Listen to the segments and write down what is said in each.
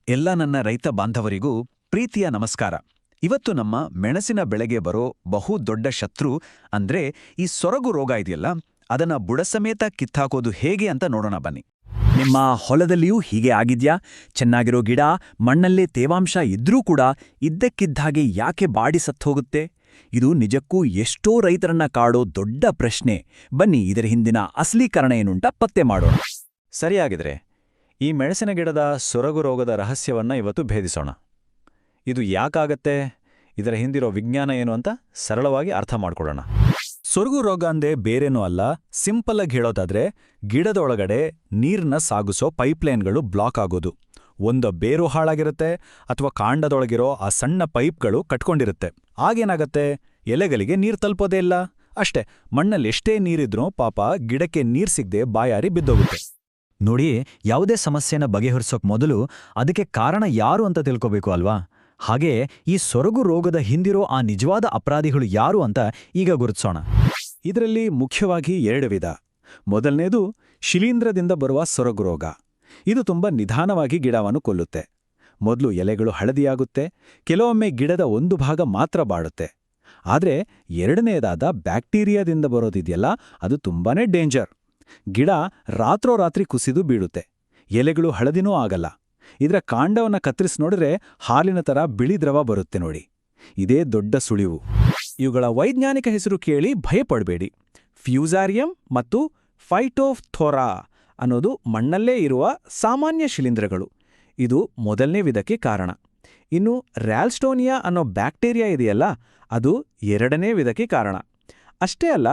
ಎಲ್ಲ ನನ್ನ ರೈತ ಬಾಂಧವರಿಗೂ ಪ್ರೀತಿಯ ನಮಸ್ಕಾರ. ಇವತ್ತು ನಮ್ಮ ಮೆಣಸಿನ ಬೆಳೆಗೆ ಬರೋ ಬಹು ದೊಡ್ಡ ಶತ್ರು ಅಂದ್ರೆ ಈ ಸೊರಗು ರೋಗ ಇದೆಯಲ್ಲ, ಅದನ್ನ ಬುಡಸಮೇತ ಕಿತ್ತಾಕೋದು ಹೇಗೆ ಅಂತ ನೋಡೋಣ ಬನ್ನಿ. ನಿಮ್ಮ ಹೊಲದಲ್ಲಿಯೂ ಹೀಗೆ ಆಗಿದ್ಯಾ? ಚೆನ್ನಾಗಿರೋ ಗಿಡ ಮಣ್ಣಲ್ಲೇ ತೇವಾಂಶ ಇದ್ರೂ ಕೂಡ ಇದ್ದಕ್ಕಿದ್ದಾಗೆ ಯಾಕೆ ಬಾಡಿ ಸತ್ತೋಗುತ್ತೆ? ಇದು ನಿಜಕ್ಕೂ ಎಷ್ಟೋ ರೈತರನ್ನ ಕಾಡೋ ದೊಡ್ಡ ಪ್ರಶ್ನೆ. ಬನ್ನಿ ಇದರ ಹಿಂದಿನ ಅಸಲಿ ಕಾರಣ ಏನುಂಟ ಪತ್ತೆ ಮಾಡೋಣ. ಸರಿಯಾಗಿದ್ರೆ ಈ ಮೆಣಸಿನ ಗಿಡದ ಸೊರಗು ರೋಗದ ರಹಸ್ಯವನ್ನ ಇವತ್ತು ಭೇದಿಸೋಣ. ಇದು ಯಾಕಾಗತ್ತೆ, ಇದರ ಹಿಂದಿರೋ ವಿಜ್ಞಾನ ಏನು ಅಂತ ಸರಳವಾಗಿ ಅರ್ಥ ಮಾಡ್ಕೊಳ್ಳೋಣ. ಸೊರಗು ರೋಗ ಅಂದೇ ಬೇರೇನೂ ಅಲ್ಲ. ಸಿಂಪಲ್ ಆಗಿ ಹೇಳೋದಾದ್ರೆ, ಗಿಡದೊಳಗಡೆ ನೀರನ್ನ ಸಾಗಿಸೋ ಪೈಪ್ಲೈನ್ಗಳು ಬ್ಲಾಕ್ ಆಗೋದು. ಒಂದು ಬೇರು ಹಾಳಾಗಿರುತ್ತೆ ಅಥವಾ ಕಾಂಡದೊಳಗಿರೋ ಆ ಸಣ್ಣ ಪೈಪ್ಗಳು ಕಟ್ಕೊಂಡಿರುತ್ತೆ. ಆಗೇನಾಗತ್ತೆ, ಎಲೆಗಳಿಗೆ ನೀರು ತಲುಪೋದೇ ಇಲ್ಲ. ಅಷ್ಟೇ, ಮಣ್ಣಲ್ಲಿ ಎಷ್ಟೇ ನೀರಿದ್ರೂ ಪಾಪ ಗಿಡಕ್ಕೆ ನೀರ್ ಸಿಗದೆ ಬಾಯಾರಿ ಬಿದ್ದೋಗುತ್ತೆ. ನೋಡಿ, ಯಾವುದೇ ಸಮಸ್ಯೆನ ಬಗೆಹರಿಸೋಕ್ ಮೊದಲು ಅದಕ್ಕೆ ಕಾರಣ ಯಾರು ಅಂತ ತಿಳ್ಕೋಬೇಕು ಅಲ್ವಾ? ಹಾಗೆ ಈ ಸೊರಗು ರೋಗದ ಹಿಂದಿರೋ ಆ ನಿಜವಾದ ಅಪರಾಧಿಗಳು ಯಾರು ಅಂತ ಈಗ ಗುರುತಿಸೋಣ. ಇದರಲ್ಲಿ ಮುಖ್ಯವಾಗಿ 2 ವಿಧ. ಮೊದಲನೇದು ಶಿಲೀಂಧ್ರದಿಂದ ಬರುವ ಸೊರಗು ರೋಗ. ಇದು ತುಂಬಾ ನಿಧಾನವಾಗಿ ಗಿಡವನ್ನು ಕೊಲ್ಲುತ್ತೆ. ಮೊದಲು ಎಲೆಗಳು ಹಳದಿಯಾಗುತ್ತೆ, ಕೆಲವೊಮ್ಮೆ ಗಿಡದ ಒಂದು ಭಾಗ ಮಾತ್ರ ಬಾಡುತ್ತೆ. ಆದ್ರೆ ಎರಡನೇದಾದ ಬ್ಯಾಕ್ಟೀರಿಯಾದಿಂದ ಬರೋದಿದೆಯಲ್ಲ, ಅದು ತುಂಬಾನೇ ಡೇಂಜರ್. ಗಿಡ ರಾತ್ರೋರಾತ್ರಿ ಕುಸಿದು ಬೀಳುತ್ತೆ, ಎಲೆಗಳು ಹಳದಿನೂ ಆಗಲ್ಲ. ಇದರ ಕಾಂಡವನ್ನ ಕತ್ತರಿಸಿ ನೋಡಿದ್ರೆ ಹಾಲಿನ ತರ ಬಿಳಿ ದ್ರವ ಬರುತ್ತೆ ನೋಡಿ. ಇದೇ ದೊಡ್ಡ ಸುಳಿವು. ಇವುಗಳ ವೈಜ್ಞಾನಿಕ ಹೆಸರು ಕೇಳಿ ಭಯಪಡಬೇಡಿ. ಫ್ಯೂಸಾರಿಯಂ ಮತ್ತು ಫೈಟೋಫ್ಥೋರಾ ಅನ್ನೋದು ಮಣ್ಣಲ್ಲೇ ಇರುವ ಸಾಮಾನ್ಯ ಶಿಲೀಂಧ್ರಗಳು. ಇದು ಮೊದಲನೇ ವಿಧಕ್ಕೆ ಕಾರಣ. ಇನ್ನು ರ್ಯಾಲ್ಸ್ಟೋನಿಯಾ ಅನ್ನೋ ಬ್ಯಾಕ್ಟೀರಿಯಾ ಇದೆಯಲ್ಲ, ಅದು 2ನೇ ವಿಧಕ್ಕೆ ಕಾರಣ. ಅಷ್ಟೇ ಅಲ್ಲ,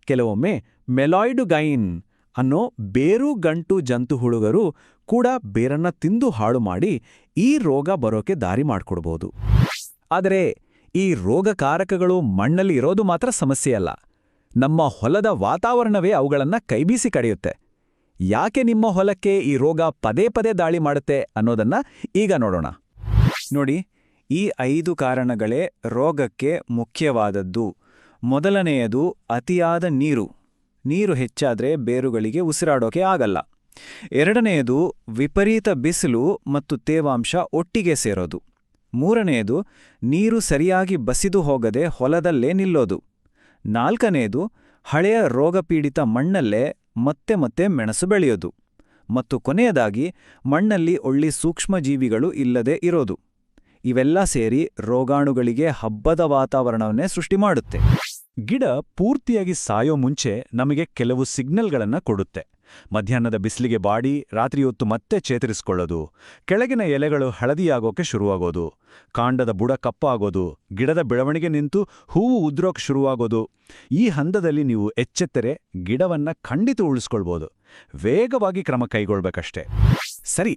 ಕೆಲವೊಮ್ಮೆ ಮೆಲಾಯ್ಡುಗೈನ್ ಅನ್ನೋ ಬೇರು ಗಂಟು ಜಂತುಹುಳುಗರು ಕೂಡ ಬೇರನ್ನ ತಿಂದು ಹಾಳು ಮಾಡಿ ಈ ರೋಗ ಬರೋಕೆ ದಾರಿ ಮಾಡ್ಕೊಡ್ಬೋದು. ಆದರೆ ಈ ರೋಗಕಾರಕಗಳು ಮಣ್ಣಲ್ಲಿ ಇರೋದು ಮಾತ್ರ ಸಮಸ್ಯೆಯಲ್ಲ. ನಮ್ಮ ಹೊಲದ ವಾತಾವರಣವೇ ಅವುಗಳನ್ನ ಕೈಬೀಸಿ ಕಡಿಯುತ್ತೆ. ಯಾಕೆ ನಿಮ್ಮ ಹೊಲಕ್ಕೆ ಈ ರೋಗ ಪದೇ ಪದೇ ದಾಳಿ ಮಾಡುತ್ತೆ ಅನ್ನೋದನ್ನ ಈಗ ನೋಡೋಣ. ನೋಡಿ, ಈ 5 ಕಾರಣಗಳೇ ರೋಗಕ್ಕೆ ಮುಖ್ಯವಾದದ್ದು. ಮೊದಲನೆಯದು ಅತಿಯಾದ ನೀರು. ನೀರು ಹೆಚ್ಚಾದ್ರೆ ಬೇರುಗಳಿಗೆ ಉಸಿರಾಡೋಕೆ ಆಗಲ್ಲ. ಎರಡನೆಯದು ವಿಪರೀತ ಬಿಸಿಲು ಮತ್ತು ತೇವಾಂಶ ಒಟ್ಟಿಗೆ ಸೇರೋದು. ಮೂರನೆಯದು ನೀರು ಸರಿಯಾಗಿ ಬಸಿದು ಹೋಗದೆ ಹೊಲದಲ್ಲೇ ನಿಲ್ಲೋದು. ನಾಲ್ಕನೆಯದು ಹಳೆಯ ರೋಗಪೀಡಿತ ಮಣ್ಣಲ್ಲೇ ಮತ್ತೆ ಮತ್ತೆ ಮೆಣಸು ಬೆಳೆಯೋದು. ಮತ್ತು ಕೊನೆಯದಾಗಿ ಮಣ್ಣಲ್ಲಿ ಒಳ್ಳೆ ಸೂಕ್ಷ್ಮಜೀವಿಗಳು ಇಲ್ಲದೆ ಇರೋದು. ಇವೆಲ್ಲ ಸೇರಿ ರೋಗಾಣುಗಳಿಗೆ ಹಬ್ಬದ ವಾತಾವರಣವನ್ನೇ ಸೃಷ್ಟಿ ಮಾಡುತ್ತೆ. ಗಿಡ ಪೂರ್ತಿಯಾಗಿ ಸಾಯೋ ಮುಂಚೆ ನಮಗೆ ಕೆಲವು ಸಿಗ್ನಲ್ಗಳನ್ನ ಕೊಡುತ್ತೆ. ಮಧ್ಯಾಹ್ನದ ಬಿಸಿಲಿಗೆ ಬಾಡಿ ರಾತ್ರಿ ಹೊತ್ತು ಮತ್ತೆ ಚೇತರಿಸ್ಕೊಳ್ಳೋದು, ಕೆಳಗಿನ ಎಲೆಗಳು ಹಳದಿಯಾಗೋಕೆ ಶುರುವಾಗೋದು, ಕಾಂಡದ ಬುಡ ಕಪ್ಪಾಗೋದು, ಗಿಡದ ಬೆಳವಣಿಗೆ ನಿಂತು ಹೂವು ಉದ್ರೋಕ್ ಶುರುವಾಗೋದು. ಈ ಹಂತದಲ್ಲಿ ನೀವು ಎಚ್ಚೆತ್ತರೆ ಗಿಡವನ್ನ ಖಂಡಿತ ಉಳಿಸ್ಕೊಳ್ಬೋದು. ವೇಗವಾಗಿ ಕ್ರಮ ಕೈಗೊಳ್ಬೇಕಷ್ಟೇ. ಸರಿ,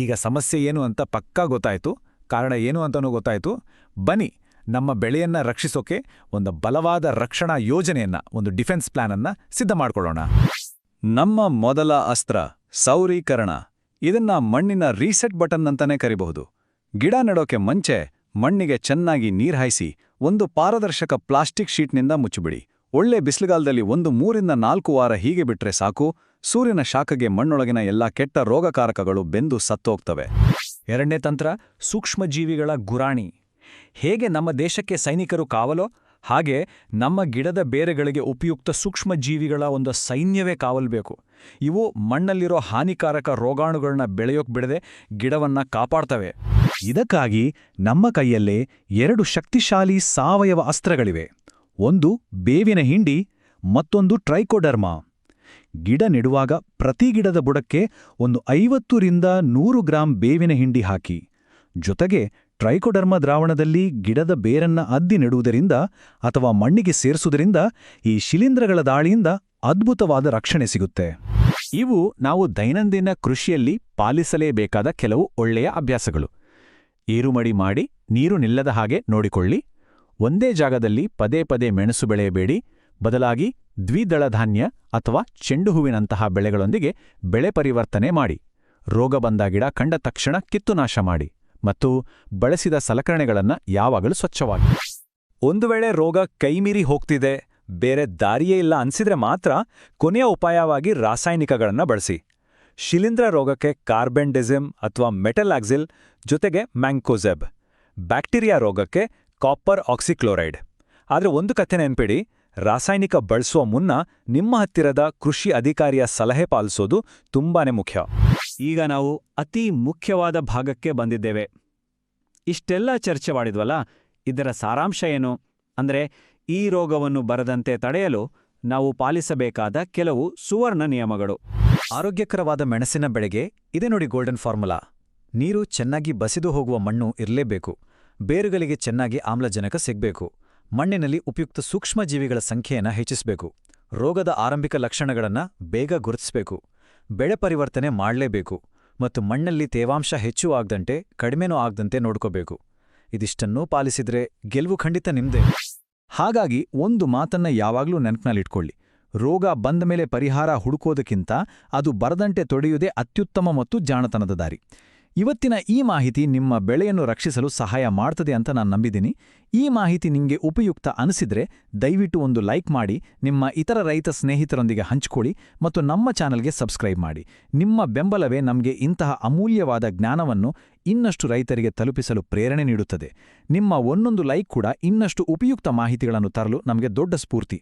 ಈಗ ಸಮಸ್ಯೆ ಏನು ಅಂತ ಪಕ್ಕಾ ಗೊತ್ತಾಯ್ತು, ಕಾರಣ ಏನು ಅಂತನೂ ಗೊತ್ತಾಯ್ತು. ಬನ್ನಿ, ನಮ್ಮ ಬೆಳೆಯನ್ನ ರಕ್ಷಿಸೋಕೆ ಒಂದು ಬಲವಾದ ರಕ್ಷಣಾ ಯೋಜನೆಯನ್ನ, ಒಂದು ಡಿಫೆನ್ಸ್ ಪ್ಲಾನ್ ಅನ್ನ ಸಿದ್ಧ ಮಾಡ್ಕೊಳ್ಳೋಣ. ನಮ್ಮ ಮೊದಲ ಅಸ್ತ್ರ ಸೌರೀಕರಣ. ಇದನ್ನ ಮಣ್ಣಿನ ರೀಸೆಟ್ ಬಟನ್ ಅಂತಾನೆ ಕರಿಬಹುದು. ಗಿಡ ನೆಡೋಕೆ ಮುಂಚೆ ಮಣ್ಣಿಗೆ ಚೆನ್ನಾಗಿ ನೀರ್ ಹಾಯಿಸಿ ಒಂದು ಪಾರದರ್ಶಕ ಪ್ಲಾಸ್ಟಿಕ್ ಶೀಟ್ನಿಂದ ಮುಚ್ಚಿಬಿಡಿ. ಒಳ್ಳೆ ಬಿಸಿಲುಗಾಲದಲ್ಲಿ 3 ರಿಂದ 4 ವಾರ ಹೀಗೆ ಬಿಟ್ರೆ ಸಾಕು. ಸೂರ್ಯನ ಶಾಖಗೆ ಮಣ್ಣೊಳಗಿನ ಎಲ್ಲಾ ಕೆಟ್ಟ ರೋಗಕಾರಕಗಳು ಬೆಂದು ಸತ್ತೋಗ್ತವೆ. ಎರಡನೇ ತಂತ್ರ, ಸೂಕ್ಷ್ಮಜೀವಿಗಳ ಗುರಾಣಿ. ಹೇಗೆ ನಮ್ಮ ದೇಶಕ್ಕೆ ಸೈನಿಕರು ಕಾವಲೋ ಹಾಗೆ ನಮ್ಮ ಗಿಡದ ಬೇರೆಗಳಿಗೆ ಉಪಯುಕ್ತ ಸೂಕ್ಷ್ಮಜೀವಿಗಳ ಒಂದು ಸೈನ್ಯವೇ ಕಾವಲ್ಬೇಕು. ಇವು ಮಣ್ಣಲ್ಲಿರೋ ಹಾನಿಕಾರಕ ರೋಗಾಣುಗಳನ್ನ ಬೆಳೆಯೋಕ್ ಬಿಡದೆ ಗಿಡವನ್ನ ಕಾಪಾಡ್ತವೆ. ಇದಕ್ಕಾಗಿ ನಮ್ಮ ಕೈಯಲ್ಲೇ 2 ಶಕ್ತಿಶಾಲಿ ಸಾವಯವ ಅಸ್ತ್ರಗಳಿವೆ. ಒಂದು ಬೇವಿನ ಹಿಂಡಿ, ಮತ್ತೊಂದು ಟ್ರೈಕೋಡರ್ಮಾ. ಗಿಡ ನೆಡುವಾಗ ಪ್ರತಿ ಗಿಡದ ಬುಡಕ್ಕೆ ಒಂದು 50 ರಿಂದ 100 ಗ್ರಾಂ ಬೇವಿನ ಹಿಂಡಿ ಹಾಕಿ. ಜೊತೆಗೆ ಟ್ರೈಕೋಡರ್ಮ ದ್ರಾವಣದಲ್ಲಿ ಗಿಡದ ಬೇರನ್ನ ಅದ್ದಿ ನೆಡುವುದರಿಂದ ಅಥವಾ ಮಣ್ಣಿಗೆ ಸೇರಿಸುವುದರಿಂದ ಈ ಶಿಲೀಂಧ್ರಗಳ ದಾಳಿಯಿಂದ ಅದ್ಭುತವಾದ ರಕ್ಷಣೆ ಸಿಗುತ್ತೆ. ಇವು ನಾವು ದೈನಂದಿನ ಕೃಷಿಯಲ್ಲಿ ಪಾಲಿಸಲೇಬೇಕಾದ ಕೆಲವು ಒಳ್ಳೆಯ ಅಭ್ಯಾಸಗಳು. ಏರುಮಡಿ ಮಾಡಿ ನೀರು ನಿಲ್ಲದ ಹಾಗೆ ನೋಡಿಕೊಳ್ಳಿ. ಒಂದೇ ಜಾಗದಲ್ಲಿ ಪದೇ ಪದೇ ಮೆಣಸು ಬೆಳೆಯಬೇಡಿ. ಬದಲಾಗಿ ದ್ವಿದಳ ಧಾನ್ಯ ಅಥವಾ ಚೆಂಡು ಹೂವಿನಂತಹ ಬೆಳೆಗಳೊಂದಿಗೆ ಬೆಳೆ ಪರಿವರ್ತನೆ ಮಾಡಿ. ರೋಗ ಬಂದ ಗಿಡ ಕಂಡ ತಕ್ಷಣ ಕಿತ್ತುನಾಶ ಮಾಡಿ. ಮತ್ತು ಬಳಸಿದ ಸಲಕರಣೆಗಳನ್ನು ಯಾವಾಗಲೂ ಸ್ವಚ್ಛವಾಗಿ. ಒಂದು ವೇಳೆ ರೋಗ ಕೈಮೀರಿ ಹೋಗ್ತಿದೆ, ಬೇರೆ ದಾರಿಯೇ ಇಲ್ಲ ಅನ್ಸಿದ್ರೆ ಮಾತ್ರ ಕೊನೆಯ ಉಪಾಯವಾಗಿ ರಾಸಾಯನಿಕಗಳನ್ನು ಬಳಸಿ. ಶಿಲೀಂಧ್ರ ರೋಗಕ್ಕೆ ಕಾರ್ಬೆಂಡೆಸಿಮ್ ಅಥವಾ ಮೆಟಲಾಕ್ಸಿಲ್ ಜೊತೆಗೆ ಮ್ಯಾಂಕೋಸೆಬ್. ಬ್ಯಾಕ್ಟೀರಿಯಾ ರೋಗಕ್ಕೆ ಕಾಪರ್ ಆಕ್ಸಿಕ್ಲೋರೈಡ್. ಆದರೆ ಒಂದು ಕಥೆ ನೆನ್ಪಿಡಿ, ರಾಸಾಯನಿಕ ಬಳಸುವ ಮುನ್ನ ನಿಮ್ಮ ಹತ್ತಿರದ ಕೃಷಿ ಅಧಿಕಾರಿಯ ಸಲಹೆ ಪಾಲಿಸೋದು ತುಂಬಾನೇ ಮುಖ್ಯ. ಈಗ ನಾವು ಅತಿ ಮುಖ್ಯವಾದ ಭಾಗಕ್ಕೆ ಬಂದಿದ್ದೇವೆ. ಇಷ್ಟೆಲ್ಲ ಚರ್ಚೆ ಮಾಡಿದ್ವಲ್ಲ, ಇದರ ಸಾರಾಂಶ ಏನು ಅಂದ್ರೆ, ಈ ರೋಗವನ್ನು ಬರದಂತೆ ತಡೆಯಲು ನಾವು ಪಾಲಿಸಬೇಕಾದ ಕೆಲವು ಸುವರ್ಣ ನಿಯಮಗಳು. ಆರೋಗ್ಯಕರವಾದ ಮೆಣಸಿನ ಬೆಳೆಗೆ ಇದೆ ನೋಡಿ ಗೋಲ್ಡನ್ ಫಾರ್ಮುಲಾ. ನೀರು ಚೆನ್ನಾಗಿ ಬಸಿದು ಹೋಗುವ ಮಣ್ಣು ಇರಲೇಬೇಕು. ಬೇರುಗಳಿಗೆ ಚೆನ್ನಾಗಿ ಆಮ್ಲಜನಕ ಸಿಗಬೇಕು. ಮಣ್ಣಿನಲ್ಲಿ ಉಪಯುಕ್ತ ಸೂಕ್ಷ್ಮಜೀವಿಗಳ ಸಂಖ್ಯೆಯನ್ನು ಹೆಚ್ಚಿಸಬೇಕು. ರೋಗದ ಆರಂಭಿಕ ಲಕ್ಷಣಗಳನ್ನು ಬೇಗ ಗುರುತಿಸಬೇಕು. ಬೆಳೆ ಪರಿವರ್ತನೆ ಮಾಡಲೇಬೇಕು. ಮತ್ತು ಮಣ್ಣಲ್ಲಿ ತೇವಾಂಶ ಹೆಚ್ಚು ಆಗದಂತೆ ಕಡಿಮೆನೂ ಆಗದಂತೆ ನೋಡ್ಕೋಬೇಕು. ಇದಿಷ್ಟನ್ನೂ ಪಾಲಿಸಿದ್ರೆ ಗೆಲುವು ಖಂಡಿತ ನಿಮ್ದೇ. ಹಾಗಾಗಿ ಒಂದು ಮಾತನ್ನ ಯಾವಾಗ್ಲೂ ನೆನಪಿನಲ್ಲಿಟ್ಕೊಳ್ಳಿ. ರೋಗ ಬಂದ ಮೇಲೆ ಪರಿಹಾರ ಹುಡುಕೋದಕ್ಕಿಂತ ಅದು ಬರದಂತೆ ತೊಡೆಯುವುದೇ ಅತ್ಯುತ್ತಮ ಮತ್ತು ಜಾಣತನದ ದಾರಿ. ಇವತ್ತಿನ ಈ ಮಾಹಿತಿ ನಿಮ್ಮ ಬೆಳೆಯನ್ನು ರಕ್ಷಿಸಲು ಸಹಾಯ ಮಾಡ್ತದೆ ಅಂತ ನಾನು ನಂಬಿದ್ದೀನಿ. ಈ ಮಾಹಿತಿ ನಿಮಗೆ ಉಪಯುಕ್ತ ಅನಿಸಿದ್ರೆ ದಯವಿಟ್ಟು ಒಂದು ಲೈಕ್ ಮಾಡಿ, ನಿಮ್ಮ ಇತರ ರೈತ ಸ್ನೇಹಿತರೊಂದಿಗೆ ಹಂಚಿಕೊಳ್ಳಿ ಮತ್ತು ನಮ್ಮ ಚಾನಲ್ಗೆ ಸಬ್ಸ್ಕ್ರೈಬ್ ಮಾಡಿ. ನಿಮ್ಮ ಬೆಂಬಲವೇ ನಮಗೆ ಇಂತಹ ಅಮೂಲ್ಯವಾದ ಜ್ಞಾನವನ್ನು ಇನ್ನಷ್ಟು ರೈತರಿಗೆ ತಲುಪಿಸಲು ಪ್ರೇರಣೆ ನೀಡುತ್ತದೆ. ನಿಮ್ಮ ಒಂದೊಂದು ಲೈಕ್ ಕೂಡ ಇನ್ನಷ್ಟು ಉಪಯುಕ್ತ ಮಾಹಿತಿಗಳನ್ನು ತರಲು ನಮಗೆ ದೊಡ್ಡ ಸ್ಫೂರ್ತಿ.